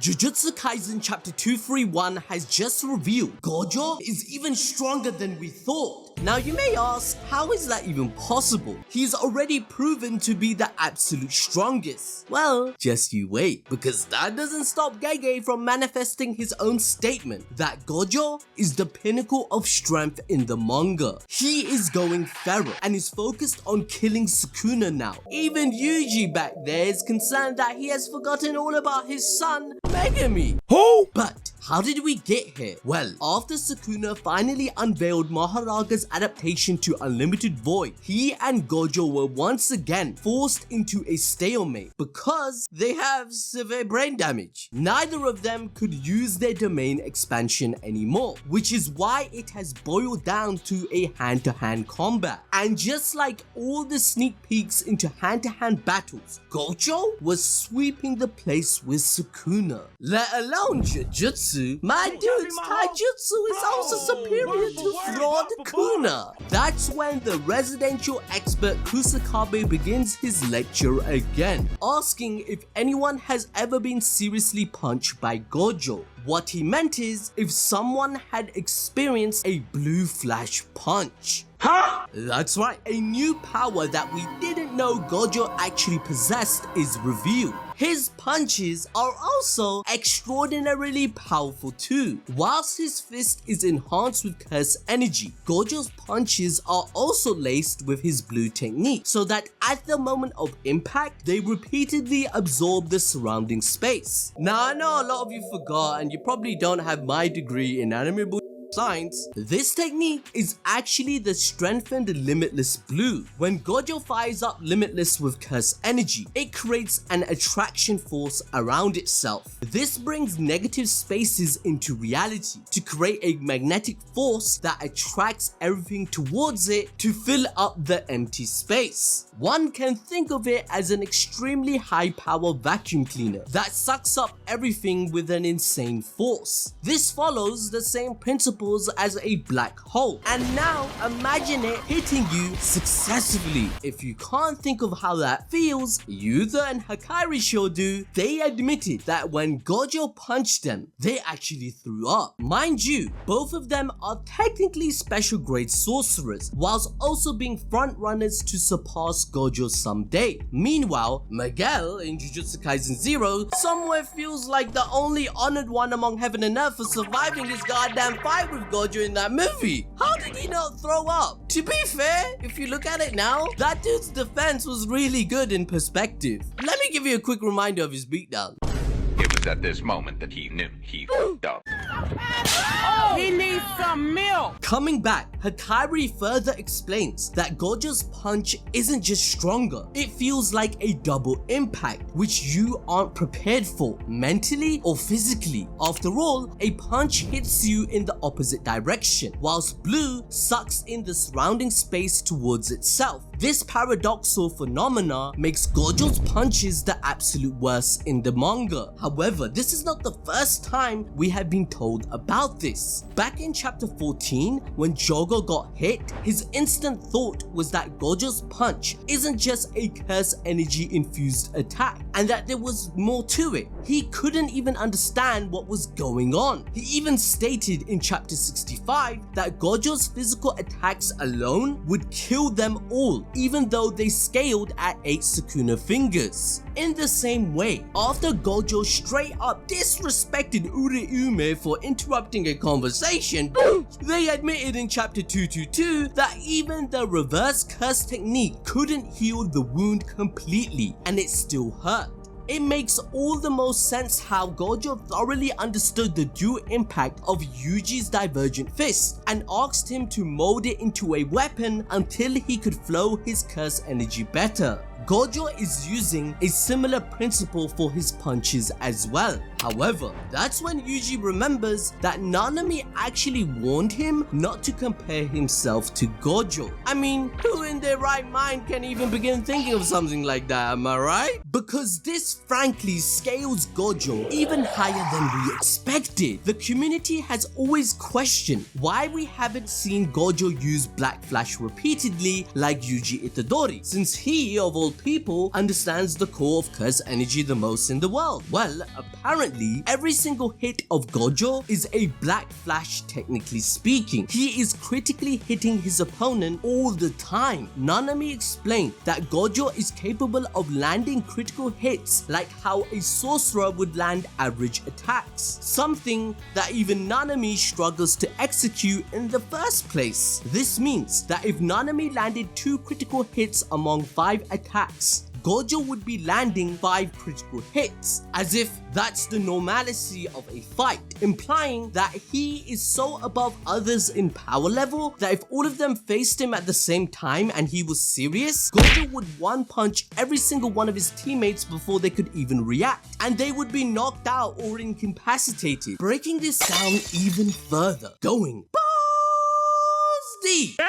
Jujutsu Kaisen Chapter 231 has just revealed Gojo is even stronger than we thought. Now you may ask, how is that even possible? He's already proven to be the absolute strongest. Well, just you wait, because that doesn't stop Gege from manifesting his own statement that Gojo is the pinnacle of strength in the manga. He is going feral and is focused on killing Sukuna now. Even Yuji back there is concerned that he has forgotten all about his son, Megumi. Who? But how did we get here? Well, after Sukuna finally unveiled Mahoraga's adaptation to Unlimited Void, he and Gojo were once again forced into a stalemate because they have severe brain damage. Neither of them could use their domain expansion anymore, which is why it has boiled down to a hand-to-hand combat. And just like all the sneak peeks into hand-to-hand battles, Gojo was sweeping the place with Sukuna. Let alone Jujutsu, my dude's taijutsu is also superior to fraud Kuna. That's when the residential expert Kusakabe begins his lecture again, asking if anyone has ever been seriously punched by Gojo. What he meant is if someone had experienced a blue flash punch. Huh? That's right, a new power that we didn't know Gojo actually possessed is revealed. His punches are also extraordinarily powerful too. Whilst his fist is enhanced with curse energy, Gojo's punches are also laced with his blue technique, so that at the moment of impact, they repeatedly absorb the surrounding space. Now I know a lot of you forgot and you probably don't have my degree in anime science. This technique is actually the strengthened Limitless blue. When Gojo fires up Limitless with curse energy, it creates an attraction force around itself. This brings negative spaces into reality to create a magnetic force that attracts everything towards it to fill up the empty space. One can think of it as an extremely high power vacuum cleaner that sucks up everything with an insane force. This follows the same principle as a black hole. And now imagine it hitting you successfully. If you can't think of how that feels, Yuta and Hakari sure do. They admitted that when Gojo punched them, they actually threw up. Mind you, both of them are technically special grade sorcerers, whilst also being front runners to surpass Gojo someday. Meanwhile, Miguel in Jujutsu Kaisen 0 somewhere feels like the only honored one among heaven and earth for surviving his goddamn fight with Gojo in that movie. How did he not throw up? To be fair, if you look at it now, that dude's defense was really good in perspective. Let me give you a quick reminder of his beatdown. It was at this moment that he knew he f***ed up. He needs some milk. Coming back, Hakari further explains that Gojo's punch isn't just stronger, it feels like a double impact, which you aren't prepared for, mentally or physically. After all, a punch hits you in the opposite direction, whilst blue sucks in the surrounding space towards itself. This paradoxical phenomena makes Gojo's punches the absolute worst in the manga. However, this is not the first time we have been told about this. Back in chapter 14, when Jogo got hit, his instant thought was that Gojo's punch isn't just a curse energy infused attack, and that there was more to it. He couldn't even understand what was going on. He even stated in chapter 65 that Gojo's physical attacks alone would kill them all, even though they scaled at 8 Sukuna fingers. In the same way, after Gojo straight up disrespected Uriume for interrupting a conversation, they admitted in chapter 222 that even the reverse curse technique couldn't heal the wound completely, and it still hurt. It makes all the most sense how Gojo thoroughly understood the dual impact of Yuji's divergent fist and asked him to mold it into a weapon until he could flow his curse energy better. Gojo is using a similar principle for his punches as well. However, that's when Yuji remembers that Nanami actually warned him not to compare himself to Gojo. I mean, who in their right mind can even begin thinking of something like that, am I right? Because this frankly scales Gojo even higher than we expected. The community has always questioned why we haven't seen Gojo use Black Flash repeatedly like Yuji Itadori, since he, of all people, understands the core of curse energy the most in the world. Well, apparently Currently, every single hit of Gojo is a black flash technically speaking. He is critically hitting his opponent all the time. Nanami explained that Gojo is capable of landing critical hits like how a sorcerer would land average attacks, something that even Nanami struggles to execute in the first place. This means that if Nanami landed 2 critical hits among 5 attacks, Gojo would be landing 5 critical hits, as if that's the normalcy of a fight, implying that he is so above others in power level that if all of them faced him at the same time and he was serious, Gojo would one punch every single one of his teammates before they could even react, and they would be knocked out or incapacitated. Breaking this down even further, going deep.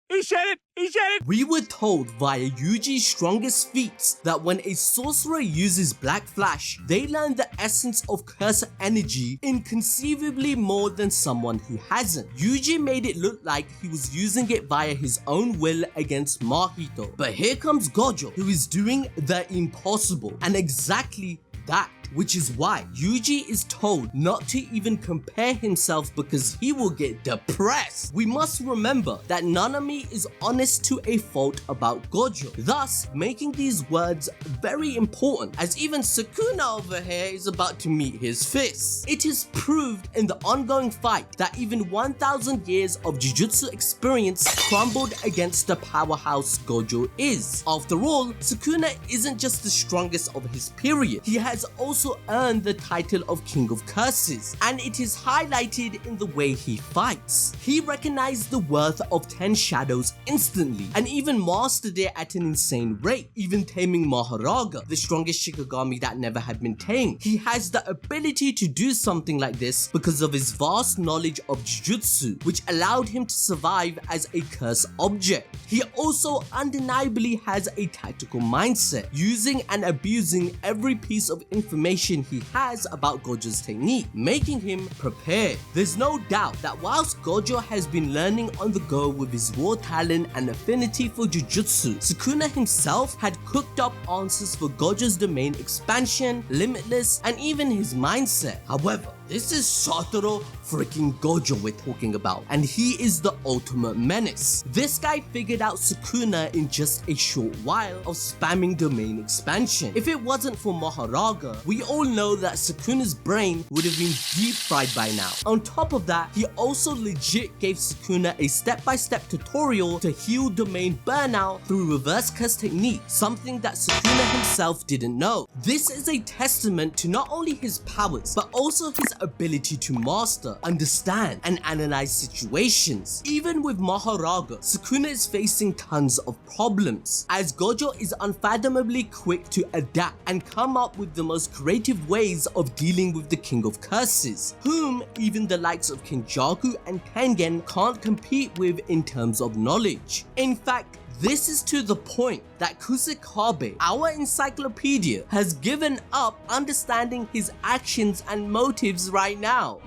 He said it! He said it! We were told via Yuji's strongest feats that when a sorcerer uses Black Flash, they learn the essence of curse energy inconceivably more than someone who hasn't. Yuji made it look like he was using it via his own will against Mahito. But here comes Gojo, who is doing the impossible, and exactly that, which is why Yuji is told not to even compare himself because he will get depressed. We must remember that Nanami is honest to a fault about Gojo, thus making these words very important, as even Sukuna over here is about to meet his fists. It is proved in the ongoing fight that even 1000 years of Jujutsu experience crumbled against the powerhouse Gojo is. After all, Sukuna isn't just the strongest of his period, he has also earned the title of King of Curses, and it is highlighted in the way he fights. He recognized the worth of 10 shadows instantly and even mastered it at an insane rate, even taming Mahoraga, the strongest Shikigami that never had been tamed. He has the ability to do something like this because of his vast knowledge of Jujutsu, which allowed him to survive as a curse object. He also undeniably has a tactical mindset, using and abusing every piece of information he has about Gojo's technique, making him prepared. There's no doubt that whilst Gojo has been learning on the go with his raw talent and affinity for Jujutsu, Sukuna himself had cooked up answers for Gojo's domain expansion, Limitless, and even his mindset. However, this is Satoru freaking Gojo we're talking about, and he is the ultimate menace. This guy figured out Sukuna in just a short while of spamming domain expansion. If it wasn't for Mahoraga, we all know that Sukuna's brain would have been deep fried by now. On top of that, he also legit gave Sukuna a step-by-step tutorial to heal domain burnout through reverse curse technique, something that Sukuna himself didn't know. This is a testament to not only his powers, but also his ability to master, understand, and analyze situations. Even with Mahoraga, Sukuna is facing tons of problems, as Gojo is unfathomably quick to adapt and come up with the most creative ways of dealing with the King of Curses, whom even the likes of Kenjaku and Tengen can't compete with in terms of knowledge. In fact, this is to the point that Kusakabe, our encyclopedia, has given up understanding his actions and motives right now.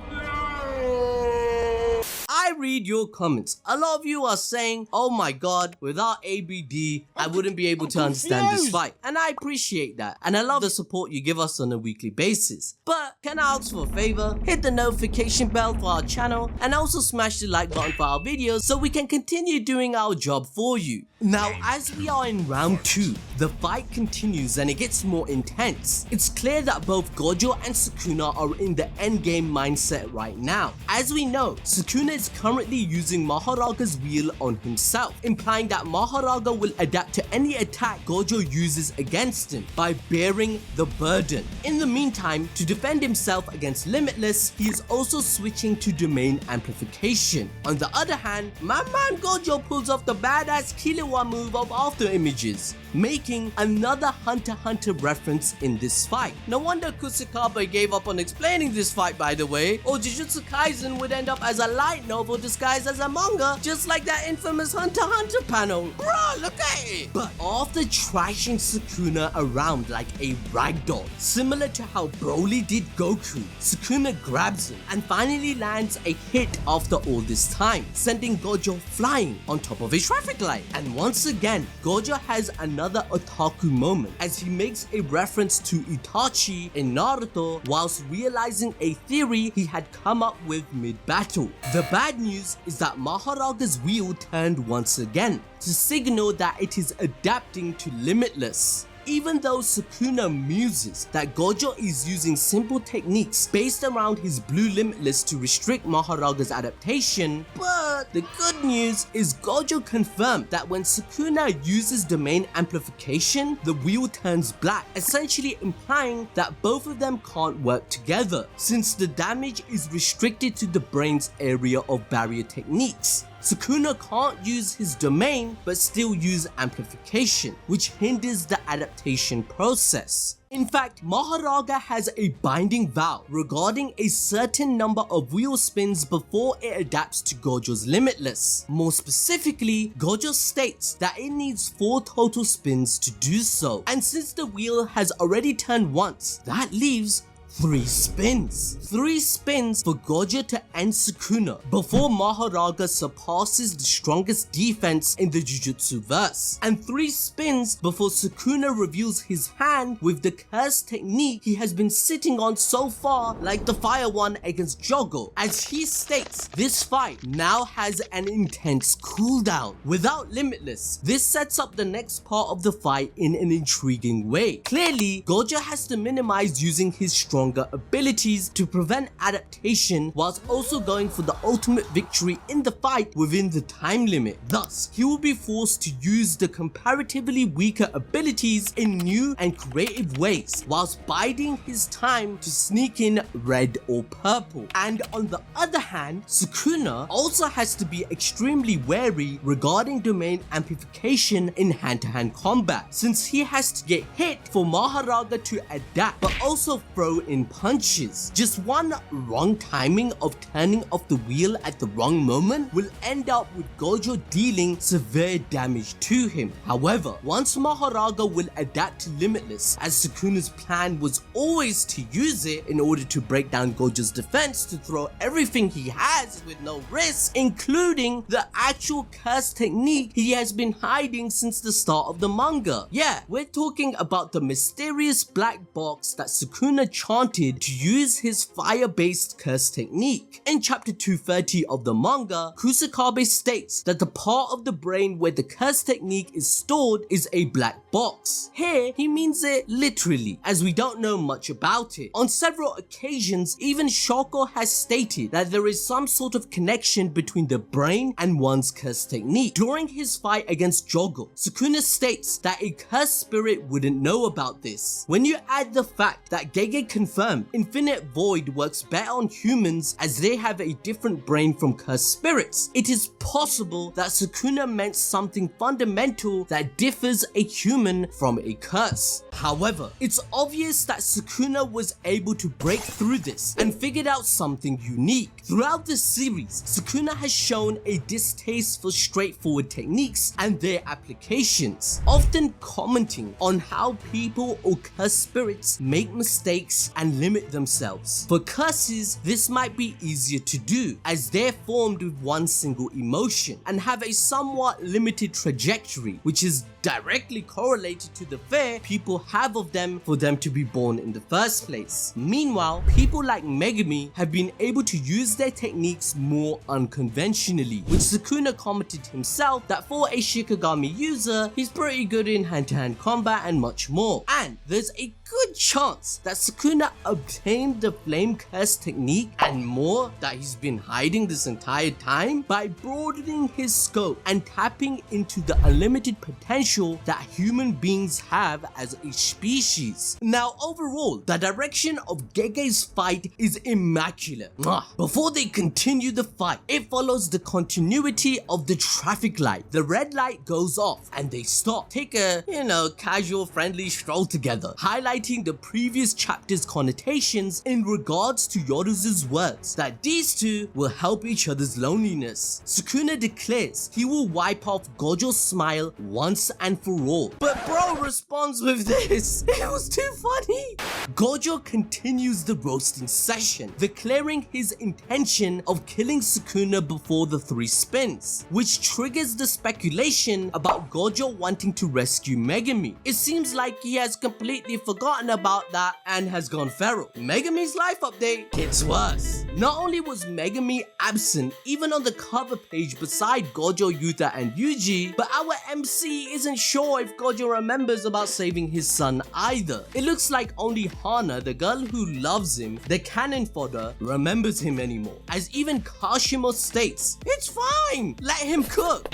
I read your comments. A lot of you are saying, oh my god, without ABD, I wouldn't be able to understand this fight. And I appreciate that. And I love the support you give us on a weekly basis. But can I ask for a favor? Hit the notification bell for our channel and also smash the like button for our videos so we can continue doing our job for you. Now, as we are in round 2, the fight continues and it gets more intense. It's clear that both Gojo and Sukuna are in the endgame mindset right now. As we know, Sukuna is currently using Mahoraga's wheel on himself, implying that Mahoraga will adapt to any attack Gojo uses against him by bearing the burden. In the meantime, to defend himself against Limitless, he is also switching to domain amplification. On the other hand, my man Gojo pulls off the badass Killua move of after images, making another Hunter x Hunter reference in this fight. No wonder Kusakabe gave up on explaining this fight, by the way, or Jujutsu Kaisen would end up as a light novel before disguised as a manga, just like that infamous Hunter x Hunter panel. Bruh, look at it. But after trashing Sukuna around like a ragdoll, similar to how Broly did Goku, Sukuna grabs him and finally lands a hit after all this time, sending Gojo flying on top of a traffic light. And once again, Gojo has another otaku moment as he makes a reference to Itachi in Naruto whilst realizing a theory he had come up with mid-battle. The bad news is that Mahoraga's wheel turned once again to signal that it is adapting to Limitless. Even though Sukuna muses that Gojo is using simple techniques based around his blue Limitless to restrict Mahoraga's adaptation, but the good news is Gojo confirmed that when Sukuna uses domain amplification, the wheel turns black, essentially implying that both of them can't work together, since the damage is restricted to the brain's area of barrier techniques. Sukuna can't use his domain but still use amplification, which hinders the adaptation process. In fact, Mahoraga has a binding vow regarding a certain number of wheel spins before it adapts to Gojo's Limitless. More specifically, Gojo states that it needs 4 total spins to do so, and since the wheel has already turned once, that leaves 3 spins. 3 spins for Gojo to end Sukuna before Mahoraga surpasses the strongest defense in the Jujutsu verse, and 3 spins before Sukuna reveals his hand with the curse technique he has been sitting on so far, like the fire one against Jogo. As he states, this fight now has an intense cooldown. Without Limitless, this sets up the next part of the fight in an intriguing way. Clearly, Gojo has to minimize using his stronger abilities to prevent adaptation whilst also going for the ultimate victory in the fight within the time limit. Thus, he will be forced to use the comparatively weaker abilities in new and creative ways whilst biding his time to sneak in red or purple. And on the other hand, Sukuna also has to be extremely wary regarding domain amplification in hand-to-hand combat, since he has to get hit for Mahoraga to adapt but also throw in punches. Just one wrong timing of turning off the wheel at the wrong moment will end up with Gojo dealing severe damage to him. However, once Mahoraga will adapt to Limitless, as Sukuna's plan was always to use it in order to break down Gojo's defense to throw everything he has with no risk, including the actual curse technique he has been hiding since the start of the manga. Yeah, we're talking about the mysterious black box that Sukuna chanted to use his fire-based curse technique. In chapter 230 of the manga, Kusakabe states that the part of the brain where the curse technique is stored is a black box. Here, he means it literally, as we don't know much about it. On several occasions, even Shoko has stated that there is some sort of connection between the brain and one's curse technique. During his fight against Jogo, Sukuna states that a cursed spirit wouldn't know about this. When you add the fact that Gege confirmed Infinite Void works better on humans as they have a different brain from cursed spirits, it is possible that Sukuna meant something fundamental that differs a human from a curse. However, it's obvious that Sukuna was able to break through this and figured out something unique. Throughout the series, Sukuna has shown a distaste for straightforward techniques and their applications, often commenting on how people or cursed spirits make mistakes and limit themselves. For curses, this might be easier to do as they're formed with one single emotion and have a somewhat limited trajectory, which is directly correlated to the fear people have of them for them to be born in the first place. Meanwhile, people like Megumi have been able to use their techniques more unconventionally, which Sukuna commented himself that for a Shikigami user, he's pretty good in hand-to-hand combat and much more. And there's a good chance that Sukuna obtained the flame curse technique and more that he's been hiding this entire time by broadening his scope and tapping into the unlimited potential that human beings have as a species. Now overall, the direction of Gege's fight is immaculate. Before they continue the fight, it follows the continuity of the traffic light. The red light goes off and they stop, take a, casual friendly stroll together, highlighting highlighting the previous chapter's connotations in regards to Yoruzu's words that these two will help each other's loneliness. Sukuna declares he will wipe off Gojo's smile once and for all. But bro responds with this. It was too funny. Gojo continues the roasting session, declaring his intention of killing Sukuna before the 3 spins, which triggers the speculation about Gojo wanting to rescue Megumi. It seems like he has completely forgotten about that and has gone feral. Megumi's life update gets worse. Not only was Megumi absent even on the cover page beside Gojo, Yuta and Yuji, but our MC isn't sure if Gojo remembers about saving his son either. It looks like only Hana, the girl who loves him, the cannon fodder, remembers him anymore, as even Kashimo states, "It's fine, let him cook."